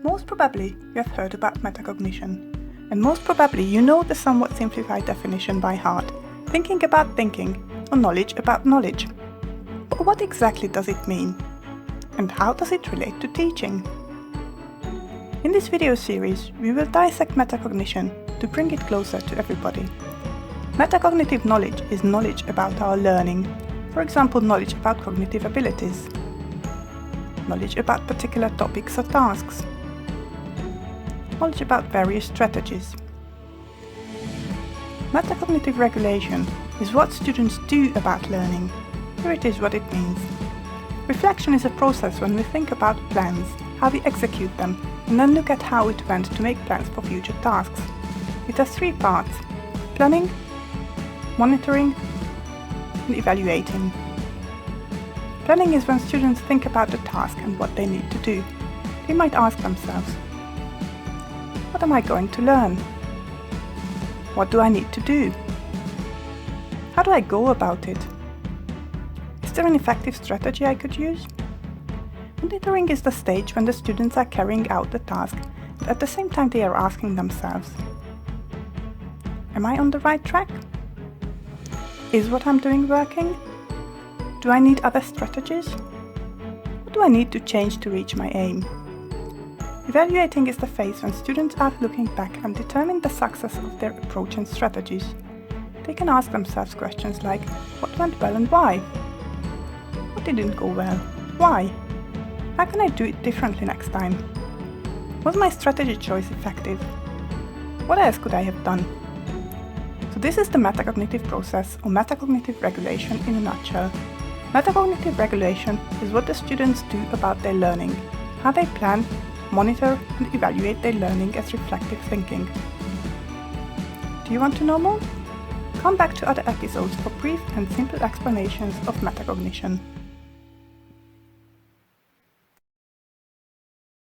Most probably you have heard about metacognition, and most probably you know the somewhat simplified definition by heart, thinking about thinking, or knowledge about knowledge. But what exactly does it mean? And how does it relate to teaching? In this video series, we will dissect metacognition to bring it closer to everybody. Metacognitive knowledge is knowledge about our learning, for example, knowledge about cognitive abilities, knowledge about particular topics or tasks, knowledge about various strategies. Metacognitive regulation is what students do about learning. Here it is what it means. Reflection is a process when we think about plans, how we execute them, and then look at how it went to make plans for future tasks. It has three parts: planning, monitoring, and evaluating. Planning is when students think about the task and what they need to do. They might ask themselves, what am I going to learn? What do I need to do? How do I go about it? Is there an effective strategy I could use? Monitoring is the stage when the students are carrying out the task, and at the same time they are asking themselves, am I on the right track? Is what I'm doing working? Do I need other strategies? What do I need to change to reach my aim? Evaluating is the phase when students are looking back and determine the success of their approach and strategies. They can ask themselves questions like, what went well and why? What didn't go well? Why? How can I do it differently next time? Was my strategy choice effective? What else could I have done? So this is the metacognitive process, or metacognitive regulation in a nutshell. Metacognitive regulation is what the students do about their learning, how they plan, monitor and evaluate their learning as reflective thinking. Do you want to know more? Come back to other episodes for brief and simple explanations of metacognition.